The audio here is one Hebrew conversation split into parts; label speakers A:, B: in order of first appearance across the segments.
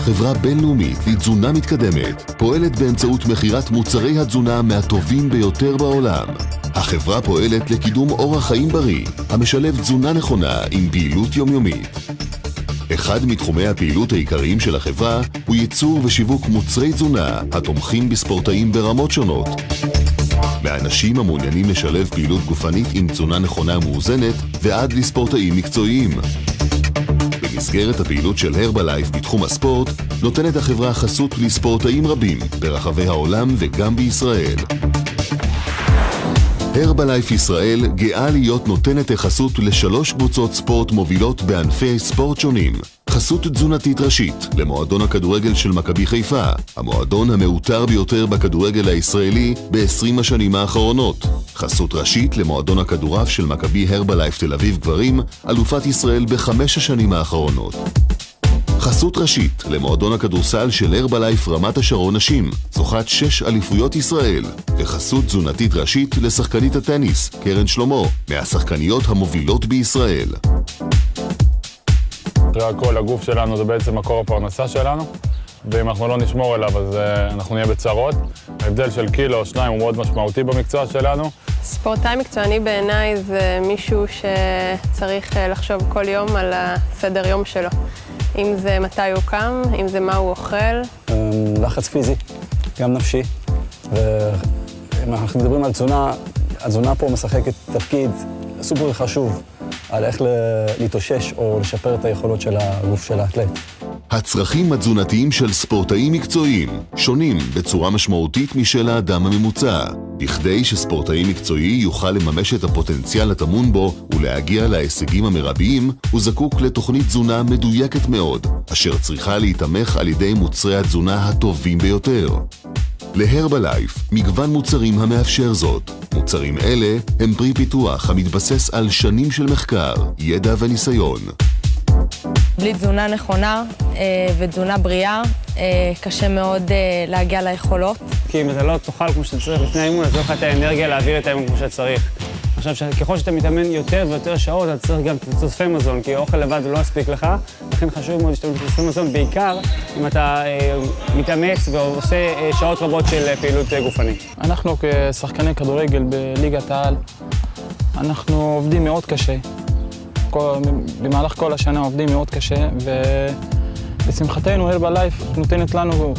A: חברה בינלאומית לתזונה מתקדמת, פועלת באמצעות מחירת מוצרי התזונה מהטובים ביותר בעולם. החברה פועלת לקידום אורח חיים בריא, המשלב תזונה נכונה עם פעילות יומיומית. אחד מתחומי הפעילות העיקריים של החברה הוא ייצור ושיווק מוצרי תזונה התומכים בספורטאים ברמות שונות. מאנשים המעוניינים לשלב פעילות גופנית עם תזונה נכונה ומאוזנת ועד לספורטאים מקצועיים. במסגרת הפעילות של הרבלייף בתחום הספורט, נותנת החברה חסות לספורטאים רבים ברחבי העולם וגם בישראל. הרבלייף ישראל גאה להיות נותנת חסות ל3 קבוצות ספורט מובילות בענפי ספורט שונים. חסות תזונתית ראשית למועדון הכדורגל של מכבי חיפה, המועדון המעוטר ביותר בכדורגל הישראלי ב-20 השנים האחרונות. חסות ראשית למועדון הכדורעף של מכבי הרבלייף תל אביב גברים, אלופת ישראל ב5 השנים האחרונות. חסות ראשית למועדון הכדורסל של הרבלייף רמת השרון נשים, זוכת 6 אליפויות ישראל, וחסות תזונתית ראשית לשחקנית הטניס, קרן שלמה, מהשחקניות המובילות בישראל.
B: אחרי הכל, הגוף שלנו זה בעצם מקור הפרנסה שלנו, ואם אנחנו לא נשמור אליו אז אנחנו נהיה בצרות. ההבדל של קילו או 2 הוא מאוד משמעותי במקצוע שלנו.
C: ספורטאי מקצועני בעיניי זה מישהו שצריך לחשוב כל יום על הסדר יום שלו. אם זה מתי הוא קם, אם זה מה הוא אוכל.
D: לחץ פיזי, גם נפשי. ואם אנחנו מדברים על תזונה, התזונה פה משחקת תפקיד סופר חשוב על איך להתאושש או לשפר את היכולות של הגוף של האתלט.
A: הצרכים התזונתיים של ספורטאים מקצועיים שונים בצורה משמעותית משל האדם הממוצע. בכדי שספורטאי מקצועי יוכל לממש את הפוטנציאל הטמון בו ולהגיע להישגים המרביים, הוא זקוק לתוכנית תזונה מדויקת מאוד, אשר צריכה להתמך על ידי מוצרי התזונה הטובים ביותר. להרבלייף מגוון מוצרים המאפשר זאת. מוצרים אלה הם פרי פיתוח המתבסס על שנים של מחקר, ידע וניסיון.
E: בלי תזונה נכונה ותזונה בריאה, קשה מאוד להגיע ליכולות.
F: כי אם אתה לא תאכל כמו שצריך לפני האימון, אז לא לך את האנרגיה להעביר את האימון כמו שצריך. עכשיו, ככל שאתה מתאמן יותר ויותר שעות, אתה צריך גם תוספי מזון, כי אוכל לבד לא מספיק לך. לכן חשוב מאוד שאתה תוספי מזון, בעיקר אם אתה מתאמץ ועושה שעות רבות של פעילות גופנית.
G: אנחנו כשחקני כדורגל בליגת העל, אנחנו עובדים מאוד קשה. במהלך כל השנה עובדים מאוד קשה, ובשמחתנו הרבלייף נותנת לנו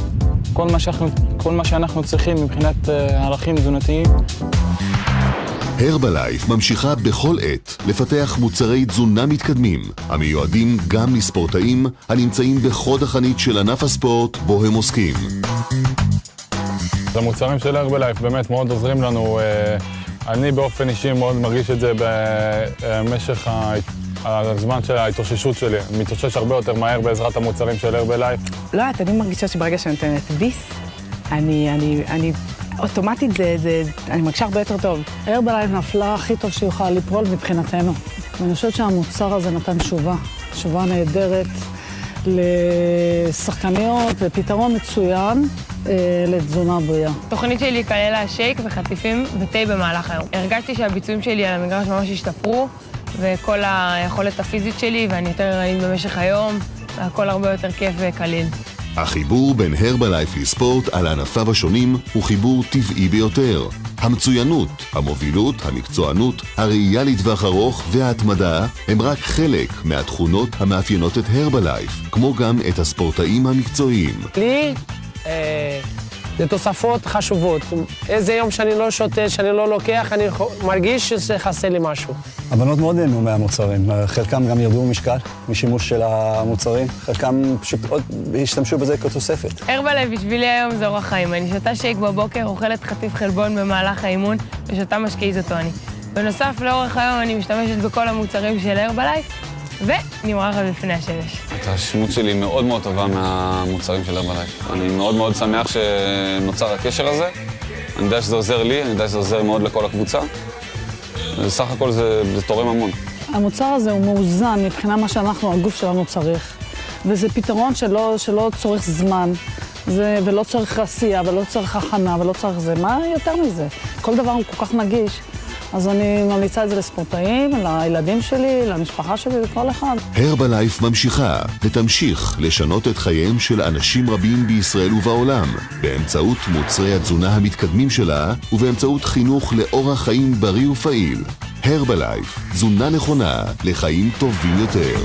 G: כל מה שאנחנו צריכים מבחינת ערכים תזונתיים.
A: הרבלייף ממשיכה בכל עת לפתח מוצרי תזונה מתקדמים, המיועדים גם לספורטאים הנמצאים בחוד החנית של ענף הספורט בו הם עוסקים.
B: המוצרים של הרבלייף באמת מאוד עוזרים לנו. אני באופן אישי מאוד מרגיש את זה במשך הזמן של ההתאוששות שלי. אני מתאושש הרבה יותר מהר בעזרת המוצרים של הרבלייף.
H: לא, אני מרגישה שברגע שאני נותנת ביס, אני אוטומטית אני מרגישה הרבה יותר טוב.
I: הרבלייף נפלה הכי טוב שיוכל ליפול מבחינתנו. ואני חושבת שהמוצר הזה נתן תשובה נהדרת לשחקניות ופתרון מצוין לתזונה בריאה.
C: התוכנית שלי כללה שייק וחטיפים ותה במהלך היום. הרגשתי שהביצועים שלי על המגרש ממש השתפרו, וכל היכולת הפיזית שלי, ואני יותר ערנית במשך היום, והכל הרבה יותר כיף וקליל.
A: החיבור בין הרבלייף לספורט על ענפיו השונים הוא חיבור טבעי ביותר. המצוינות, המובילות, המקצוענות, הראייה לטווח ארוך וההתמדה הם רק חלק מהתכונות המאפיינות את הרבלייף, כמו גם את הספורטאים המקצועיים.
J: לי זה תוספות חשובות. איזה יום שאני לא שותה, שאני לא לוקח, אני מרגיש שזה חסר לי משהו.
D: הבנות מאוד נהנו מהמוצרים. חלקם גם ירדו משקל משימוש של המוצרים. חלקם פשוט עוד השתמשו בזה כתוספת.
C: הרבלייף בשבילי היום זה אורח חיים. אני שותה שייק בבוקר, אוכלת חטיף חלבון במהלך האימון ושותה משקה איזוטוני. בנוסף, לאורך היום אני משתמשת בכל המוצרים של הרבלייף ונמרחת בפני השמש.
K: ההתרשמות שלי מאוד מאוד טובה מהמוצרים של הרבלייף. אני מאוד מאוד שמח שנוצר הקשר הזה. אני יודע שזה עוזר לי, אני יודע שזה עוזר מאוד לכל הקבוצה. בסך הכל זה תורם המון.
I: המוצר הזה הוא מאוזן מבחינה מה שאנחנו, הגוף שלנו צריך. וזה פתרון שלא צורך זמן, ולא צריך עשייה, ולא צריך הכנה, ולא צריך זה. מה יותר מזה? כל דבר הוא כל כך נגיש. אז אני ממליצה את זה לספורטאים, לילדים שלי, למשפחה שלי, לכל אחד.
A: הרבלייף ממשיכה ותמשיך לשנות את חייהם של אנשים רבים בישראל ובעולם, באמצעות מוצרי התזונה המתקדמים שלה ובאמצעות חינוך לאורח חיים בריא ופעיל. הרבלייף, תזונה נכונה לחיים טובים יותר.